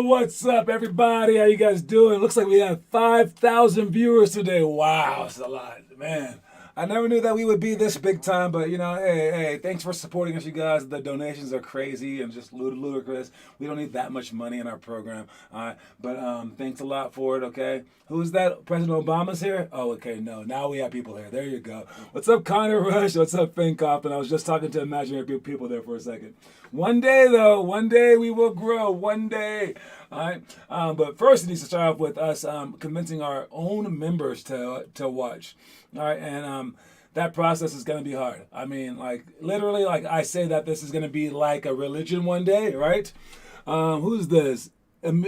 What's up, everybody? How you guys doing? Looks like we have 5,000 viewers today. Wow, it's a lot, man. I never knew that we would be this big time, but hey, thanks for supporting us, you guys. The donations are crazy and just ludicrous. We don't need that much money in our program, all right? But thanks a lot for it, okay? Who's that? President Obama's here? Oh, okay, no. Now we have people here. There you go. What's up, Connor Rush? What's up, Finn Kaufman? I was just talking to imaginary people there for a second. One day, though, one day we will grow. One day. All right. But first, it needs to start off with us convincing our own members to watch. All right. And that process is going to be hard. I mean, like, literally, like I say that this is going to be like a religion one day, right? Who's this?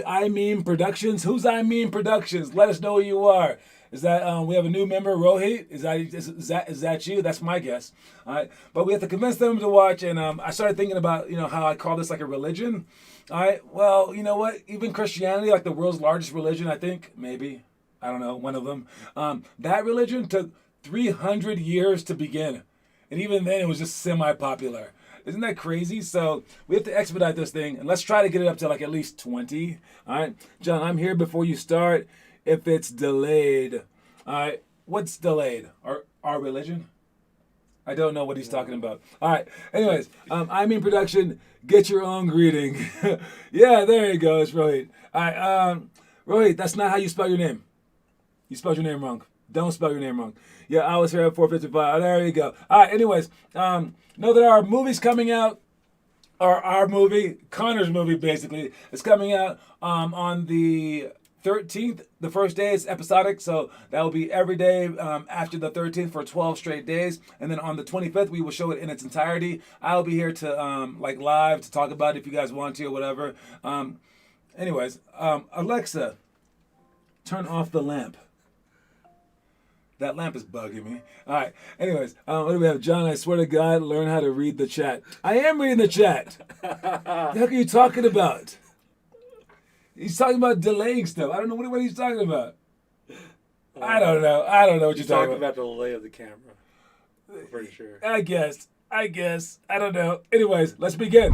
I Mean Productions? Who's I Mean Productions? Let us know who you are. Is that we have a new member, Rohit? Is that you? That's my guess. All right, but we have to convince them to watch. And I started thinking about how I call this like a religion. All right, well, you know what? Even Christianity, like the world's largest religion, I think maybe I don't know, one of them. That religion took 300 years to begin, and even then it was just semi-popular. Isn't that crazy? So we have to expedite this thing, and let's try to get it up to like at least 20. All right, John, I'm here before you start. if it's delayed. All right, what's delayed? Our religion? I don't know what he's talking about. All right. Anyways, I'm in production. Get your own greeting. Yeah, there you go. It's Rohit. All right. Rohit, that's not how you spell your name. You spelled your name wrong. Don't spell your name wrong. Yeah, I was here at 4:55. There you go. All right. Anyways, know that our movie's coming out. Our movie, Connor's movie, basically, is coming out on the 13th. The first day is episodic, so that will be every day after the 13th for 12 straight days. And then on the 25th, we will show it in its entirety. I'll be here to live to talk about it if you guys want to or whatever. Anyways, Alexa, turn off the lamp. That lamp is bugging me. All right. Anyways, what do we have? John, I swear to God, learn how to read the chat. I am reading the chat. What the heck are you talking about? He's talking about delaying stuff. I don't know what he's talking about. I don't know. I don't know what you're talking about. The delay of the camera. I'm pretty sure. I guess. I don't know. Anyways, let's begin.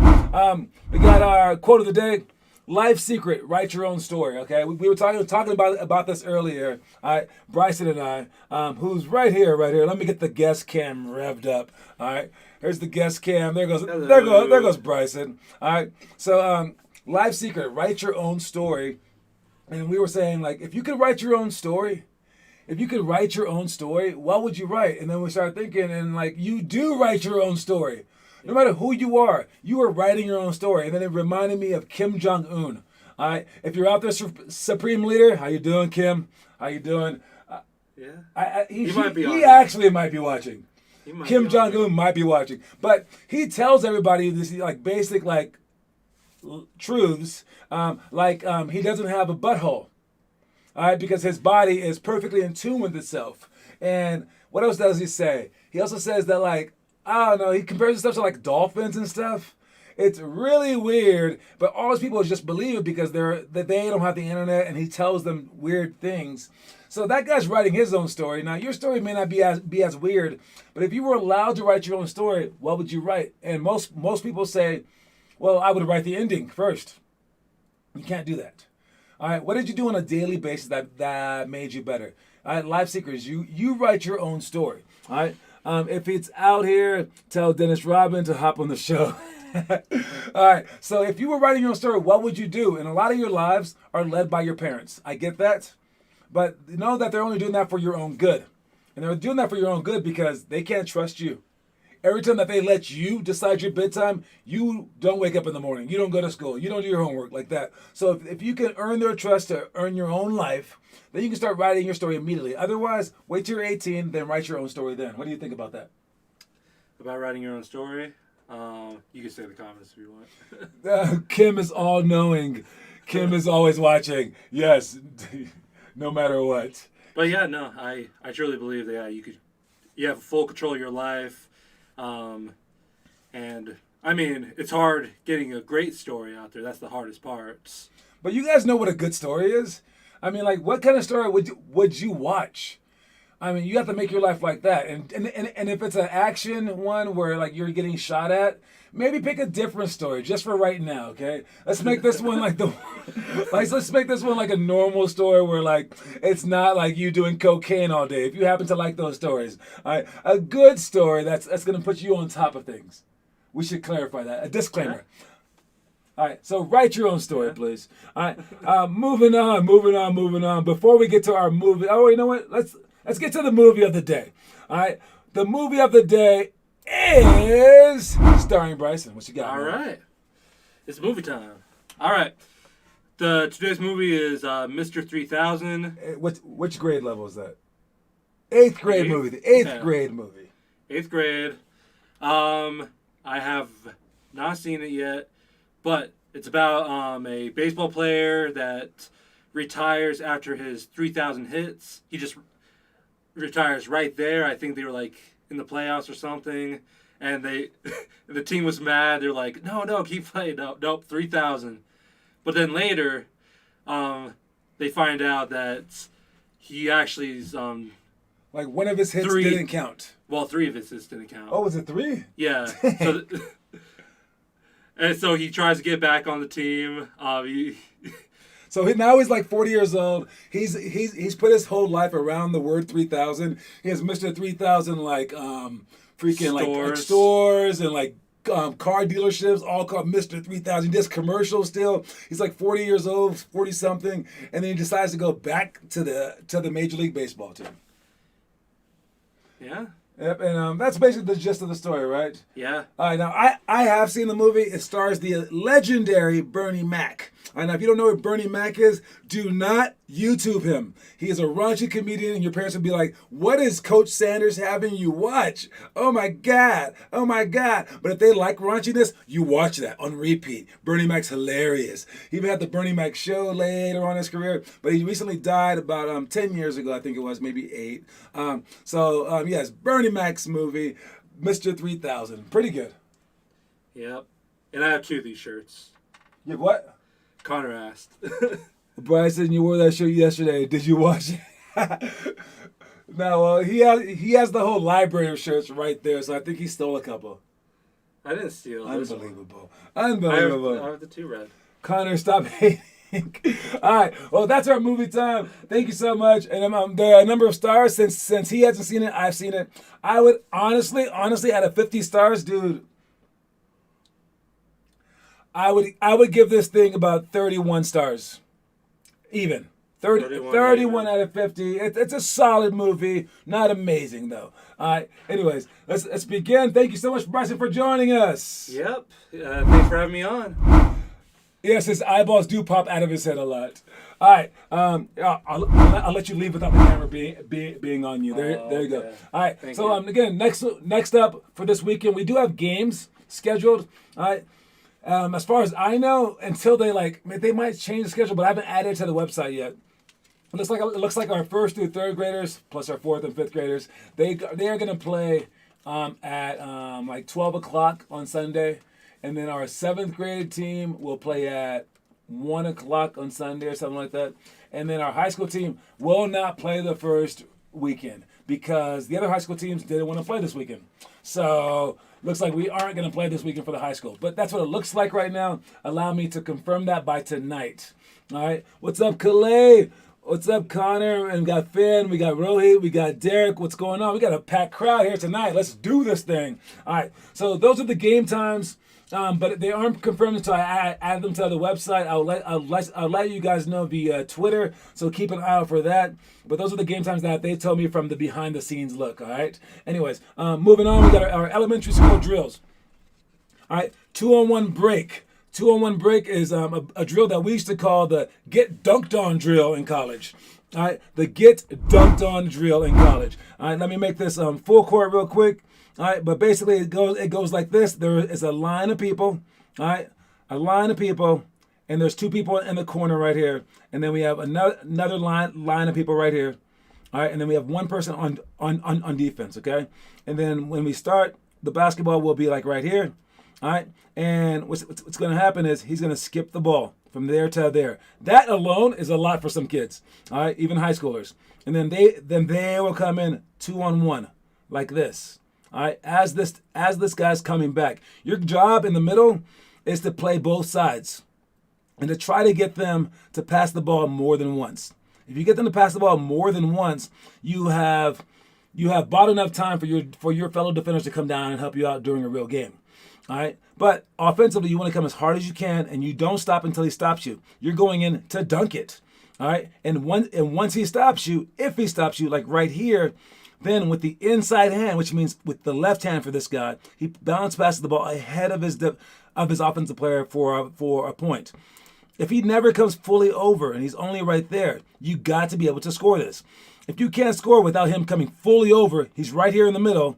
We got our quote of the day. Life secret, write your own story, okay? We were talking about this earlier, all right? Bryson and I, who's right here. Let me get the guest cam revved up, all right? Here's the guest cam. There goes Bryson, all right? So, life secret, write your own story. And we were saying, like, if you could write your own story, what would you write? And then we started thinking, and like, you do write your own story. No matter who you are writing your own story. And then it reminded me of Kim Jong-un. All right, if you're out there, Supreme Leader, how you doing, Kim? How you doing? Yeah, he actually might be watching. Kim Jong-un might be watching, but he tells everybody this like basic like truths, he doesn't have a butthole. All right, because his body is perfectly in tune with itself. And what else does he say? He also says that like, I don't know, he compares himself to like dolphins and stuff. It's really weird, but all those people just believe it because they don't have the internet and he tells them weird things. So that guy's writing his own story. Now your story may not be as weird, but if you were allowed to write your own story, what would you write? And most people say, well, I would write the ending first. You can't do that. All right, what did you do on a daily basis that made you better? All right, life secrets, you write your own story. All right. If it's out here, tell Dennis Rodman to hop on the show. All right. So if you were writing your own story, what would you do? And a lot of your lives are led by your parents. I get that. But know that they're only doing that for your own good. And they're doing that for your own good because they can't trust you. Every time that they let you decide your bedtime, you don't wake up in the morning. You don't go to school. You don't do your homework like that. So if you can earn their trust to earn your own life, then you can start writing your story immediately. Otherwise, wait till you're 18, then write your own story then. What do you think about that? About writing your own story? You can say in the comments if you want. Kim is all-knowing. Kim is always watching. Yes, no matter what. But yeah, no, I truly believe that you have full control of your life. And I mean, it's hard getting a great story out there. That's the hardest part. But you guys know what a good story is? I mean, like, what kind of story would you watch? I mean, you have to make your life like that. And if it's an action one where, like, you're getting shot at, maybe pick a different story just for right now, okay? Let's make this one let's make this one like a normal story where, like, it's not like you doing cocaine all day. If you happen to like those stories. All right? A good story that's going to put you on top of things. We should clarify that. A disclaimer. Yeah. All right, so write your own story, please. All right, moving on. Before we get to our movie, you know what? Let's get to the movie of the day. All right, the movie of the day is starring Bryson. What you got? All right, it's movie time. All right, today's movie is Mr. 3000. Which grade level is that? Eighth grade movie. The eighth grade movie. Eighth grade. I have not seen it yet. But it's about a baseball player that retires after his 3,000 hits. He just retires right there. I think they were like in the playoffs or something. And the team was mad. They're like, no, keep playing. Nope, 3,000. But then later, they find out that he actually is... like one of his hits didn't count. Well, 3 of his hits didn't count. Oh, was it 3? Yeah. And so he tries to get back on the team. So now he's like 40 years old. He's put his whole life around the word 3000. He has Mr. 3000 like freaking like stores and like car dealerships, all called Mr. 3000. He does commercials still. He's like 40 years old, 40 something, and then he decides to go back to the Major League Baseball team. Yeah. Yep, and that's basically the gist of the story, right? Yeah. All right, now I have seen the movie. It stars the legendary Bernie Mac. All right, now if you don't know what Bernie Mac is, do not YouTube him. He is a raunchy comedian, and your parents will be like, "What is Coach Sanders having you watch? Oh my God, oh my God!" But if they like raunchiness, you watch that on repeat. Bernie Mac's hilarious. He even had the Bernie Mac show later on in his career, but he recently died about 10 years ago, I think it was, maybe 8. Yes, Bernie Mac's movie, Mr. 3000. Pretty good. Yep. And I have 2 of these shirts. You have what? Connor asked. Bryson, you wore that shirt yesterday. Did you watch it? No, well, he has the whole library of shirts right there, so I think he stole a couple. I didn't steal this one. Unbelievable. I have the 2 red. Connor, stop hating. All right, well, that's our movie time. Thank you so much. And there are a number of stars. Since he hasn't seen it, I've seen it. I would honestly, out of 50 stars, dude, I would give this thing about 31 stars. Even. 31 out of 50. It's a solid movie. Not amazing, though. All right. Anyways, let's begin. Thank you so much, Bryson, for joining us. Yep. Thanks for having me on. Yes, his eyeballs do pop out of his head a lot. All right. I'll let you leave without the camera being on you. There you go. All right. Thank so you. Again, next up for this weekend, we do have games scheduled. All right. As far as I know, until they might change the schedule, but I haven't added it to the website yet. It looks like our 1st through 3rd graders plus our 4th and 5th graders, they are going to play at like 12 o'clock on Sunday, and then our 7th grade team will play at 1 o'clock on Sunday or something like that, and then our high school team will not play the first weekend because the other high school teams didn't want to play this weekend. So looks like we aren't going to play this weekend for the high school, but that's what it looks like right now. Allow me to confirm that by tonight. All right, what's up, Calais? What's up, Connor? And we got Finn, we got Rohit, we got Derek. What's going on? We got a packed crowd here tonight. Let's do this thing. All right, so those are the game times, but they aren't confirmed until I add them to the website. I'll let you guys know via Twitter, so keep an eye out for that. But those are the game times that they told me from the behind-the-scenes look, all right? Anyways, moving on, we got our elementary school drills. All right, 2-on-1 break. 2-on-1 break is a drill that we used to call the get dunked on drill in college. All right, the get dunked on drill in college. All right, let me make this full court real quick. All right, but basically it goes like this. There is a line of people. All right, a line of people, and there's 2 people in the corner right here, and then we have another line of people right here. All right, and then we have 1 person on defense. Okay, and then when we start, the basketball will be like right here. All right, and what's going to happen is he's going to skip the ball from there to there. That alone is a lot for some kids. All right, even high schoolers. And then they will come in 2-on-1 like this. All right, as this guy's coming back. Your job in the middle is to play both sides and to try to get them to pass the ball more than once. If you get them to pass the ball more than once, you have bought enough time for your fellow defenders to come down and help you out during a real game. All right, but offensively, you want to come as hard as you can, and you don't stop until he stops you. You're going in to dunk it. All right, and once he stops you, if he stops you, like right here, then with the inside hand, which means with the left hand for this guy, he bounce passes the ball ahead of his offensive player for a point. If he never comes fully over and he's only right there, you got to be able to score this. If you can't score without him coming fully over, he's right here in the middle.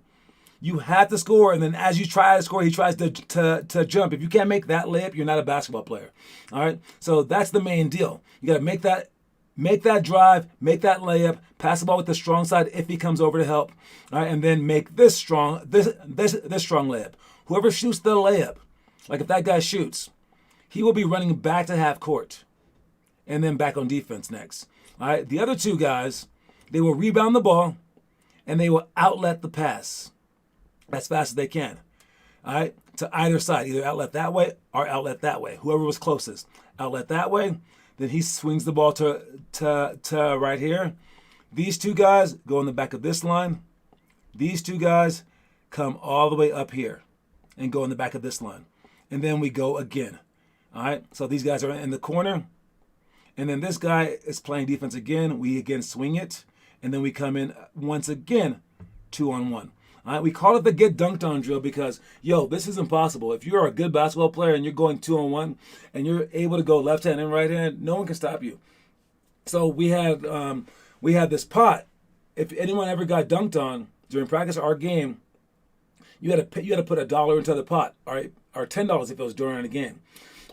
You have to score, and then as you try to score, he tries to jump. If you can't make that layup, you're not a basketball player. All right, so that's the main deal. You got to make that drive, make that layup, pass the ball with the strong side if he comes over to help. All right, and then make this strong layup. Whoever shoots the layup, like if that guy shoots, he will be running back to half court, and then back on defense next. All right, the other 2 guys, they will rebound the ball, and they will outlet the pass as fast as they can, all right, to either side, either outlet that way or outlet that way. Whoever was closest, outlet that way. Then he swings the ball to right here. These two guys go in the back of this line. These two guys come all the way up here and go in the back of this line. And then we go again. All right, so these guys are in the corner. And then this guy is playing defense again. We again swing it. And then we come in once again, 2-on-1. All right, we call it the get dunked on drill because, yo, this is impossible. If you're a good basketball player and you're going 2-on-1 and you're able to go left hand and right hand, no one can stop you. So we had this pot. If anyone ever got dunked on during practice or our game, you had to put $1 into the pot, all right, or $10 if it was during the game,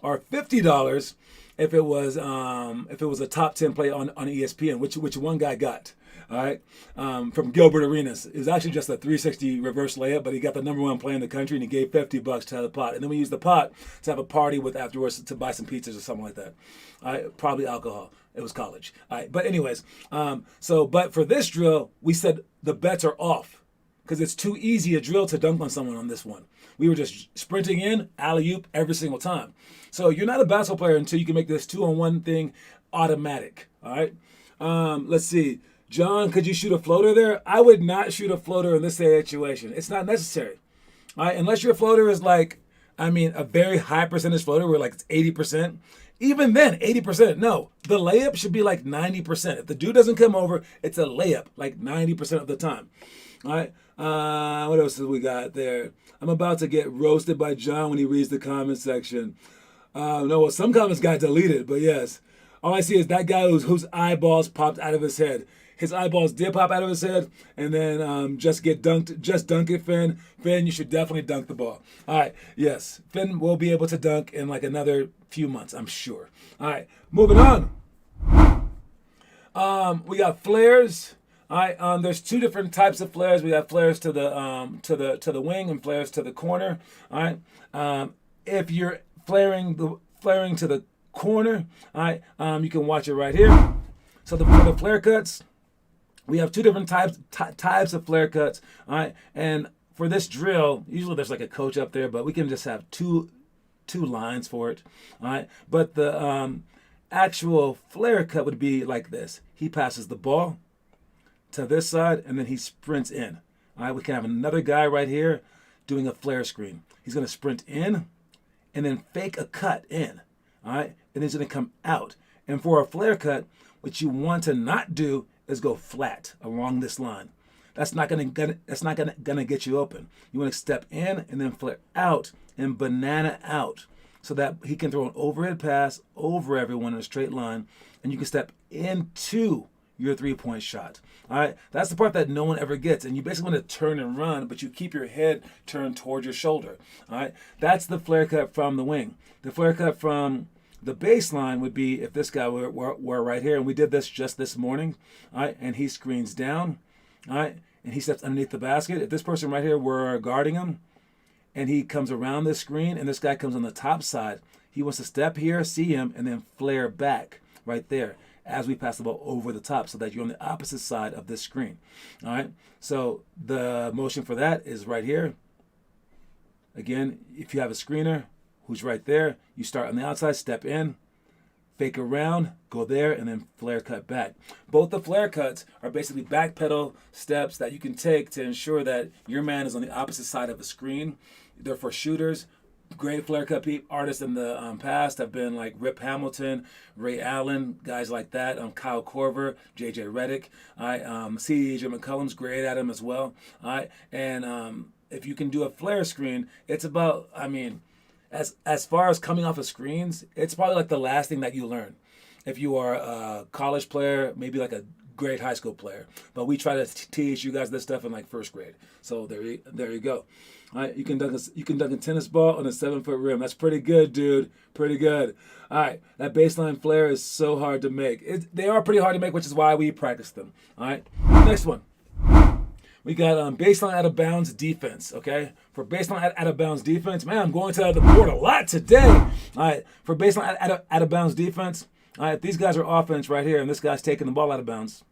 or $50 if it was a top 10 play on ESPN, which one guy got. All right, from Gilbert Arenas. It was actually just a 360 reverse layup, but he got the #1 play in the country, and he gave $50 to have the pot. And then we used the pot to have a party with afterwards to buy some pizzas or something like that. All right, probably alcohol. It was college. All right, but anyways, but for this drill, we said the bets are off because it's too easy a drill to dunk on someone on this one. We were just sprinting in, alley-oop every single time. So you're not a basketball player until you can make this 2-on-1 thing automatic. All right, let's see. John, could you shoot a floater there? I would not shoot a floater in this situation. It's not necessary. All right, unless your floater is a very high percentage floater where it's 80%. Even then, 80%, no. The layup should be 90%. If the dude doesn't come over, it's a layup 90% of the time. All right, what else have we got there? I'm about to get roasted by John when he reads the comment section. Some comments got deleted, but yes. All I see is that guy whose eyeballs popped out of his head. His eyeballs did pop out of his head, and then just get dunked. Just dunk it, Finn. Finn, you should definitely dunk the ball. All right, yes. Finn will be able to dunk in another few months, I'm sure. All right, moving on. We got flares. All right, there's two different types of flares. We got flares to the wing and flares to the corner. All right, if you're flaring to the corner, all right, you can watch it right here. So for the flare cuts, we have two different types of flare cuts, all right? And for this drill, usually there's a coach up there, but we can just have two lines for it, all right? But the actual flare cut would be like this. He passes the ball to this side, and then he sprints in, all right? We can have another guy right here doing a flare screen. He's going to sprint in and then fake a cut in, all right? And he's going to come out. And for a flare cut, what you want to not do is go flat along this line. That's not gonna get you open. You want to step in and then flare out and banana out so that he can throw an overhead pass over everyone in a straight line, and you can step into your 3-point shot. All right, that's the part that no one ever gets, and you basically want to turn and run, but you keep your head turned towards your shoulder. All right, that's the flare cut from the wing. The flare cut from the baseline would be if this guy were right here, and we did this just this morning, all right, and he screens down, all right, and he steps underneath the basket. If this person right here were guarding him, and he comes around this screen, and this guy comes on the top side, he wants to step here, see him, and then flare back right there as we pass the ball over the top so that you're on the opposite side of this screen, all right? So the motion for that is right here. Again, if you have a screener who's right there, you start on the outside, step in, fake around, go there, and then flare cut back. Both the flare cuts are basically back pedal steps that you can take to ensure that your man is on the opposite side of the screen. They're for shooters. Great flare cut artists in the past have been like Rip Hamilton, Ray Allen, guys like that, Kyle Korver, JJ Redick. C.J. McCollum's great at them as well. And if you can do a flare screen, it's about, as far as coming off of screens, it's probably the last thing that you learn. If you are a college player, maybe a great high school player. But we try to teach you guys this stuff in first grade. So there you go. All right, you can dunk a tennis ball on a 7-foot rim. That's pretty good, dude. Pretty good. All right, that baseline flare is so hard to make. They are pretty hard to make, which is why we practice them. All right, next one. We got baseline out of bounds defense, okay? For baseline out of bounds defense, man, I'm going to the board a lot today. All right, for baseline out of bounds defense, all right, these guys are offense right here, and this guy's taking the ball out of bounds.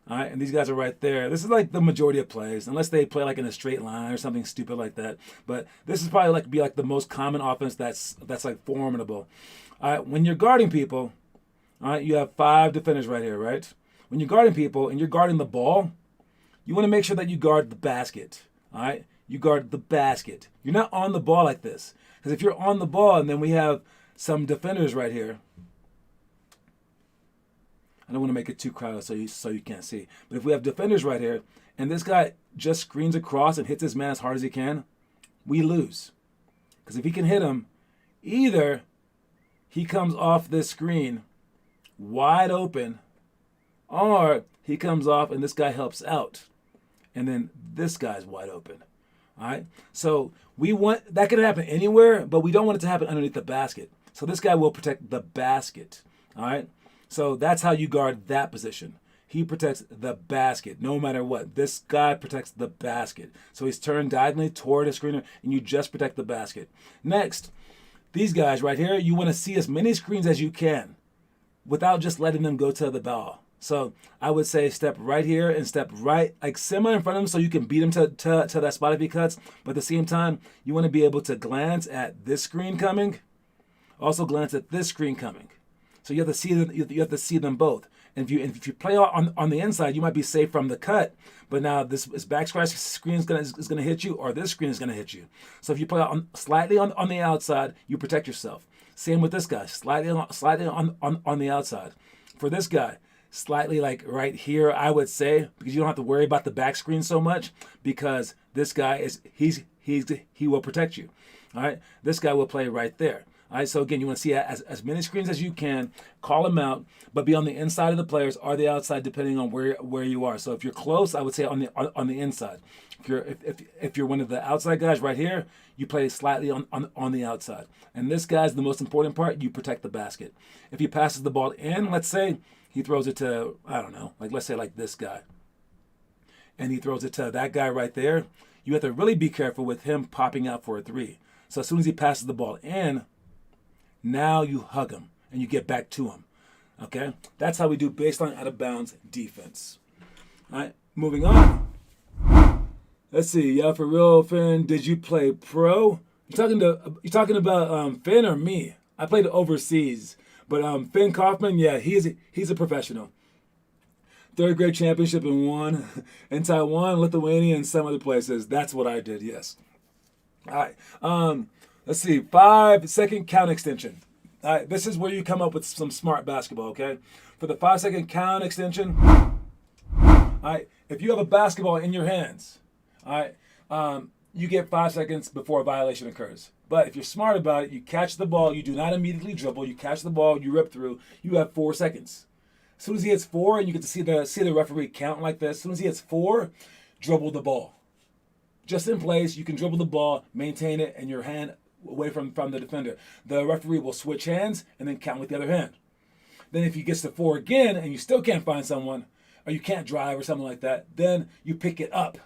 All right, and these guys are right there. This is the majority of plays, unless they play in a straight line or something stupid like that. But this is probably be the most common offense that's formidable. All right, when you're guarding people, all right, you have 5 defenders right here, right? When you're guarding people and you're guarding the ball, you want to make sure that you guard the basket. All right, you guard the basket. You're not on the ball like this, because if you're on the ball and then we have some defenders right here. I don't want to make it too crowded so you can't see. But if we have defenders right here, and this guy just screens across and hits his man as hard as he can, we lose. Because if he can hit him, either he comes off this screen wide open, or he comes off and this guy helps out. And then this guy's wide open. All right? So we want that can happen anywhere, but we don't want it to happen underneath the basket. So this guy will protect the basket. All right? So that's how you guard that position. He protects the basket no matter what. This guy protects the basket. So he's turned diagonally toward a screener, and you just protect the basket. Next, these guys right here, you want to see as many screens as you can without just letting them go to the ball. So I would say step right here and step right, like semi in front of him so you can beat him to that spot if he cuts. But at the same time, you want to be able to glance at this screen coming, also glance at this screen coming. So you have to see them. You have to see them both. And if you play on the inside, you might be safe from the cut. But now this back screen is gonna hit you, or this screen is gonna hit you. So if you play slightly on the outside, you protect yourself. Same with this guy, slightly on the outside. For this guy, slightly like right here, I would say, because you don't have to worry about the back screen so much, because this guy he will protect you. All right, this guy will play right there. All right, so again, you want to see as many screens as you can, call them out, but be on the inside of the players or the outside, depending on where you are. So if you're close, I would say on the inside. If you're one of the outside guys right here, you play slightly on the outside. And this guy's the most important part. You protect the basket. If he passes the ball in, let's say he throws it to, I don't know, like let's say like this guy, and he throws it to that guy right there, you have to really be careful with him popping out for a 3. So as soon as he passes the ball in, now you hug him and you get back to him. Okay? That's how we do baseline out of bounds defense. All right, moving on. Let's see. Yeah, for real, Finn, did you play pro? You talking about Finn or me? I played overseas. But Finn Kaufman, yeah, he's a professional. 3rd grade championship and won in Taiwan, Lithuania, and some other places. That's what I did, yes. All right. Let's see, 5-second count extension. All right, this is where you come up with some smart basketball, okay? For the 5-second count extension, all right, if you have a basketball in your hands, all right, you get 5 seconds before a violation occurs. But if you're smart about it, you catch the ball, you do not immediately dribble, you catch the ball, you rip through, you have 4 seconds. As soon as he hits 4, and you get to see the referee count like this, as soon as he hits 4, dribble the ball. Just in place, you can dribble the ball, maintain it, and your hand away from the defender. The referee will switch hands and then count with the other hand. Then if he gets to 4 again and you still can't find someone, or you can't drive or something like that, then you pick it up.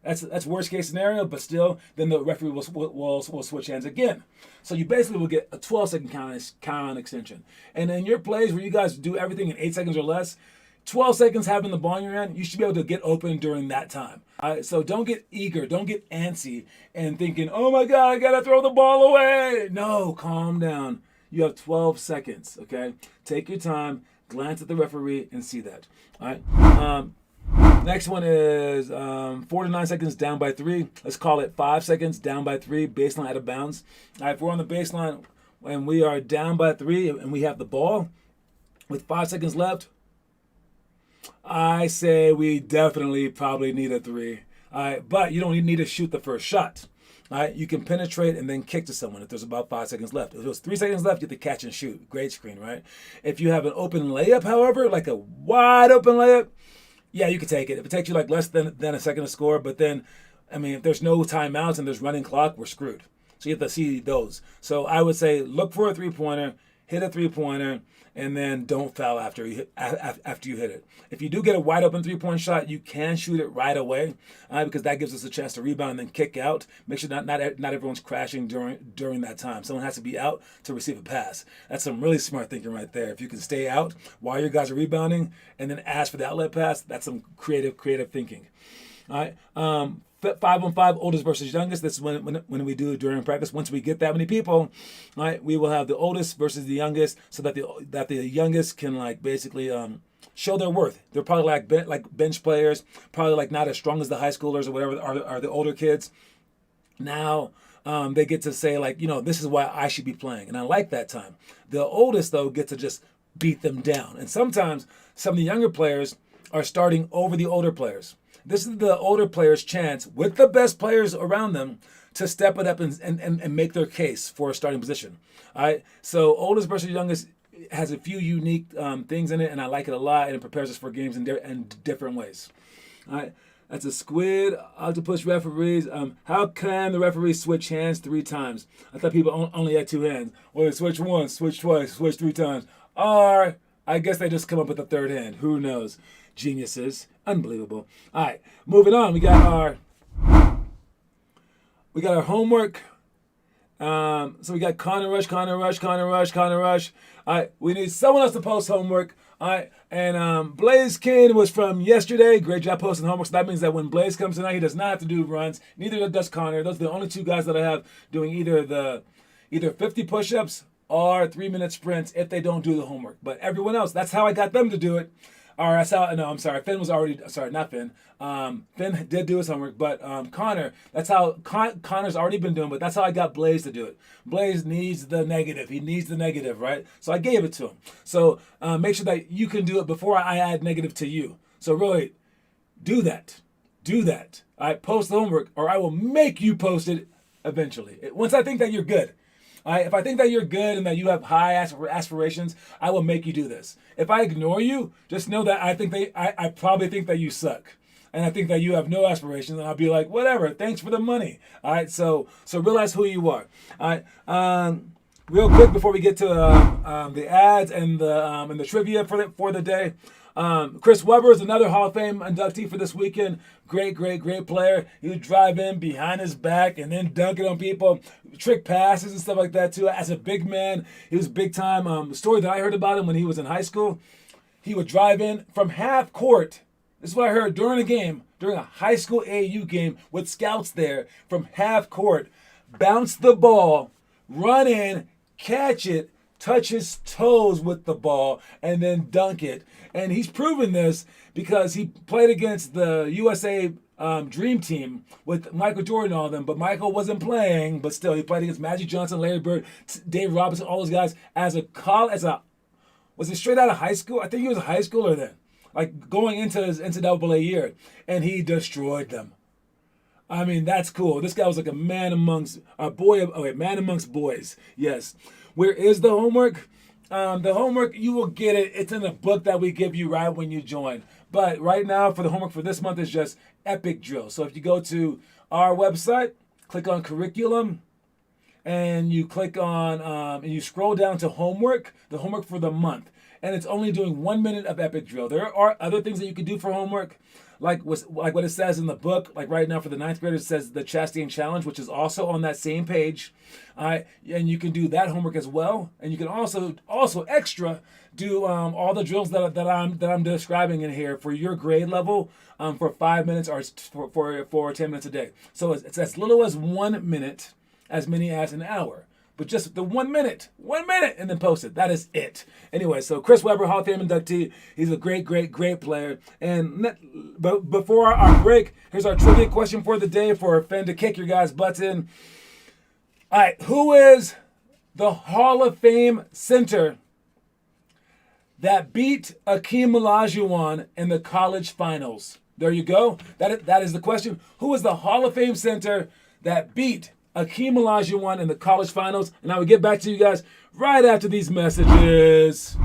That's worst case scenario, but still, then the referee will switch hands again. So you basically will get a 12-second count extension. And in your plays where you guys do everything in 8 seconds or less, 12 seconds having the ball in your hand, you should be able to get open during that time. All right, so don't get eager, don't get antsy and thinking, oh my God, I gotta throw the ball away. No, calm down. You have 12 seconds, okay? Take your time, glance at the referee, and see that. All right. Next one is 4 to 9 seconds down by 3. Let's call it 5 seconds down by 3, baseline out of bounds. All right, if we're on the baseline and we are down by 3 and we have the ball with 5 seconds left, I say we definitely probably need a 3. All right, but you don't need to shoot the first shot. All right, you can penetrate and then kick to someone if there's about 5 seconds left. If there's 3 seconds left, you have to catch and shoot. Great screen, right? If you have an open layup, however, like a wide open layup, yeah, you can take it. If it takes you like less than a second to score, but then, I mean, if there's no timeouts and there's running clock, we're screwed. So you have to see those. So I would say look for a 3-pointer, hit a 3-pointer, and then don't foul after you hit it. If you do get a wide open 3-point shot, you can shoot it right away because that gives us a chance to rebound and then kick out. Make sure not everyone's crashing during that time. Someone has to be out to receive a pass. That's some really smart thinking right there. If you can stay out while your guys are rebounding and then ask for the outlet pass, that's some creative thinking. All right. 5-on-5 oldest versus youngest. This is when we do it during practice. Once we get that many people, right, we will have the oldest versus the youngest, so that the youngest can like basically show their worth. They're probably like bench players, probably like not as strong as the high schoolers or whatever are the older kids. Now they get to say like, this is why I should be playing, and I like that time. The oldest though get to just beat them down, and sometimes some of the younger players are starting over the older players. This is the older players' chance, with the best players around them, to step it up and make their case for a starting position. All right. So oldest versus youngest has a few unique things in it, and I like it a lot, and it prepares us for games in different ways. All right. That's a squid. Octopus referees. How can the referees switch hands 3 times? I thought people only had 2 hands. Well, they switch once, switch twice, switch 3 times. Or I guess they just come up with a 3rd hand. Who knows? Geniuses. Unbelievable. All right, moving on. We got our homework. So we got Connor Rush. All right, we need someone else to post homework. All right, and Blaze King was from yesterday. Great job posting homework. So that means that when Blaze comes tonight, he does not have to do runs. Neither does Connor. Those are the only 2 guys that I have doing either 50 push-ups or 3-minute sprints if they don't do the homework. But everyone else, that's how I got them to do it. Or that's how, no, I'm sorry. Finn was already, sorry, not Finn. Finn did do his homework, but Connor, that's how Connor's already been doing, but that's how I got Blaze to do it. Blaze needs the negative. He needs the negative, right? So I gave it to him. So make sure that you can do it before I add negative to you. So really, do that. Do that. All right, post the homework, or I will make you post it eventually. Once I think that you're good. All right, if I think that you're good and that you have high aspirations, I will make you do this. If I ignore you, just know that I probably think that you suck, and I think that you have no aspirations, and I'll be like, whatever. Thanks for the money. All right, so realize who you are. All right, real quick before we get to the ads and the trivia for the day. Chris Webber is another Hall of Fame inductee for this weekend. Great player. He would drive in behind his back and then dunk it on people, trick passes and stuff like that too. As a big man, he was big time. The story that I heard about him when he was in high school, he would drive in from half court. This is what I heard during a game, during a high school AAU game with scouts there, from half court, bounce the ball, run in, catch it, touch his toes with the ball, and then dunk it. And he's proven this because he played against the USA Dream Team with Michael Jordan and all of them, but Michael wasn't playing, but still he played against Magic Johnson, Larry Bird, Dave Robinson, all those guys was he straight out of high school? I think he was a high schooler then, like going into his NCAA year, and he destroyed them. I mean, that's cool. This guy was like a man amongst boys. Yes. Where is the homework? The homework, you will get it. It's in the book that we give you right when you join. But right now, for the homework for this month is just epic drill. So if you go to our website, click on curriculum, and you click on, and you scroll down to homework, the homework for the month. And it's only doing 1 minute of epic drill. There are other things that you can do for homework, like what it says in the book. Like right now for the 9th graders, it says the Chastain Challenge, which is also on that same page. And you can do that homework as well. And you can also extra do all the drills that I'm describing in here for your grade level for 5 minutes or for 10 minutes a day. So it's as little as 1 minute, as many as an hour. But just the 1 minute, and then post it. That is it. Anyway, so Chris Webber, Hall of Fame inductee. He's a great player. But before our break, here's our trivia question for the day for Finn to kick your guys' butts in. All right, who is the Hall of Fame center that beat Akeem Olajuwon in the college finals? There you go. That is the question. Who is the Hall of Fame center that beat Akeem Olajuwon in the college finals? And I will get back to you guys right after these messages.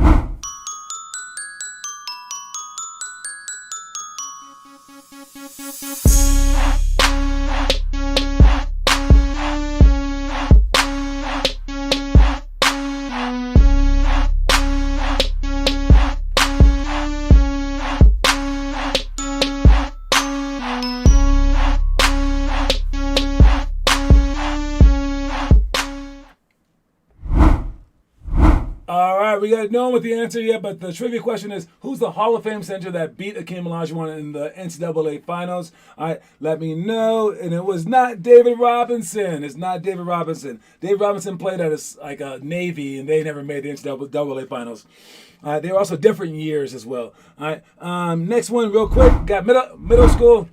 right, we got no one with the answer yet, but the trivia question is, who's the Hall of Fame center that beat Akeem Olajuwon in the NCAA Finals? All right, let me know. And it was not David Robinson. It's not David Robinson. David Robinson played at a Navy, and they never made the NCAA Finals. They were also different years as well. All right, next one real quick. Got middle school,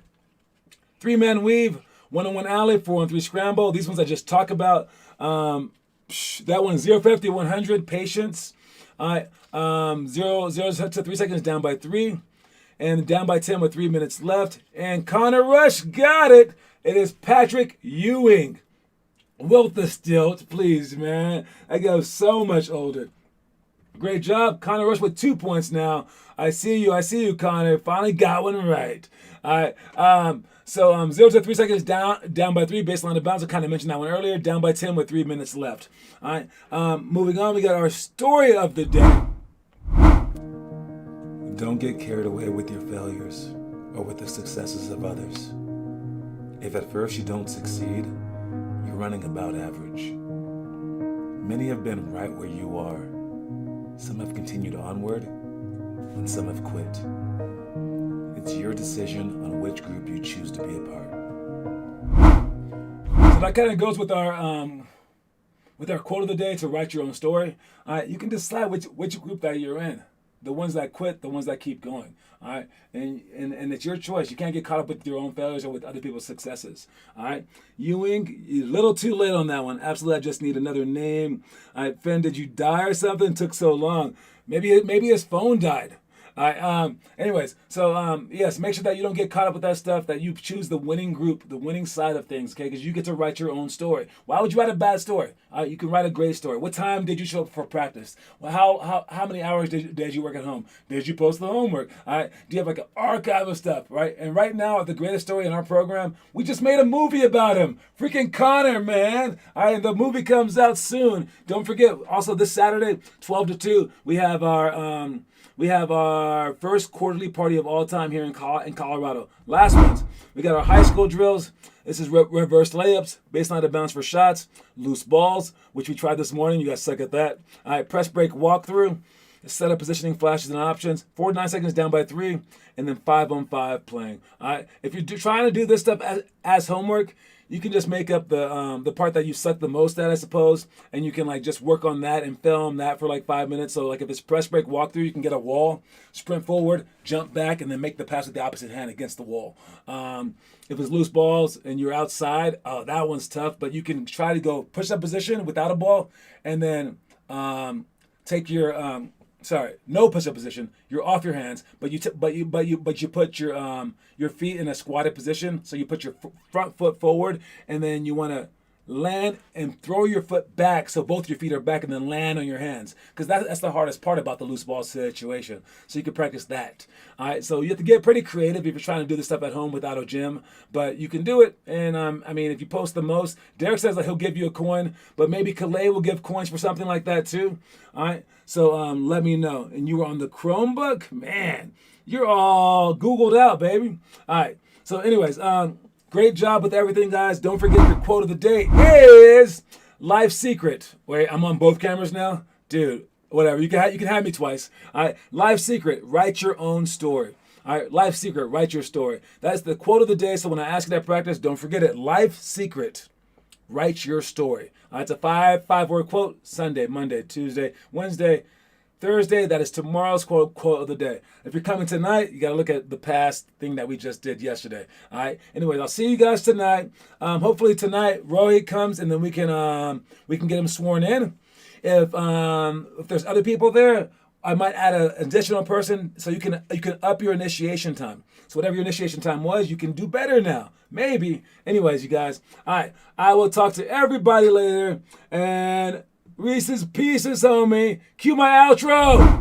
3-man weave, 1-on-1 alley, 4-on-3 scramble. These ones I just talked about. That one 0-50, 100, patience. All right, 0 to 3 seconds, down by 3. And down by 10 with 3 minutes left. And Connor Rush got it. It is Patrick Ewing. Wilt the stilt, please, man. I got so much older. Great job. Connor Rush with 2 points now. I see you, Connor. Finally got one right. All right. So 0 to 3 seconds, down by 3, baseline of bounds. I kind of mentioned that one earlier. Down by 10 with 3 minutes left. All right. Moving on, we got our story of the day. Don't get carried away with your failures or with the successes of others. If at first you don't succeed, you're running about average. Many have been right where you are. Some have continued onward, and some have quit. It's your decision on which group you choose to be a part. So that kind of goes with our quote of the day, to write your own story. You can decide which group that you're in. The ones that quit, the ones that keep going. All right, and it's your choice. You can't get caught up with your own failures or with other people's successes. All right, Ewing, you're a little too late on that one. Absolutely, I just need another name. All right, Finn, did you die or something? It took so long. Maybe his phone died. All right. Anyways, so yes, make sure that you don't get caught up with that stuff. That you choose the winning group, the winning side of things. Okay, because you get to write your own story. Why would you write a bad story? You can write a great story. What time did you show up for practice? Well, how many hours did you work at home? Did you post the homework? All right. Do you have like an archive of stuff? Right. And right now, the greatest story in our program, we just made a movie about him. Freaking Connor, man. All right. And the movie comes out soon. Don't forget. Also, this Saturday, 12 to 2, we have our first quarterly party of all time here in Colorado. Last month, we got our high school drills. This is reverse layups, baseline to bounce for shots, loose balls, which we tried this morning. You guys suck at that. All right, press break walkthrough, setup positioning, flashes and options, 49 seconds down by 3, and then 5-on-5 playing. All right, if you're trying to do this stuff as homework, you can just make up the part that you suck the most at, I suppose, and you can like just work on that and film that for like 5 minutes. So like if it's press break walkthrough, you can get a wall, sprint forward, jump back, and then make the pass with the opposite hand against the wall. If it's loose balls and you're outside, that one's tough, but you can try to go push up position without a ball, and then take your no push-up position. You're off your hands, but you put your feet in a squatted position. So you put your front foot forward, and then you want to land and throw your foot back, so both your feet are back, and then land on your hands. Because that's the hardest part about the loose ball situation. So you can practice that. All right. So you have to get pretty creative if you're trying to do this stuff at home without a gym, but you can do it. And I mean, if you post the most, Derek says that he'll give you a coin, but maybe Calais will give coins for something like that too. All right. So let me know. And you were on the Chromebook, man. You're all Googled out, baby. All right. So, anyways, great job with everything, guys. Don't forget your quote of the day is life secret. Wait, I'm on both cameras now, dude. Whatever. You can have me twice. All right. Life secret. Write your own story. All right. Life secret. Write your story. That's the quote of the day. So when I ask you that practice, don't forget it. Life secret. Write your story. It's a five-word quote. Sunday, Monday, Tuesday, Wednesday, Thursday. That is tomorrow's quote of the day. If you're coming tonight, you got to look at the past thing that we just did yesterday. All right. Anyways, I'll see you guys tonight. Hopefully tonight Roy comes, and then we can get him sworn in. If there's other people there, I might add an additional person so you can up your initiation time. So whatever your initiation time was, you can do better now. Maybe. Anyways, you guys. All right. I will talk to everybody later. And Reese's Pieces, homie. Cue my outro.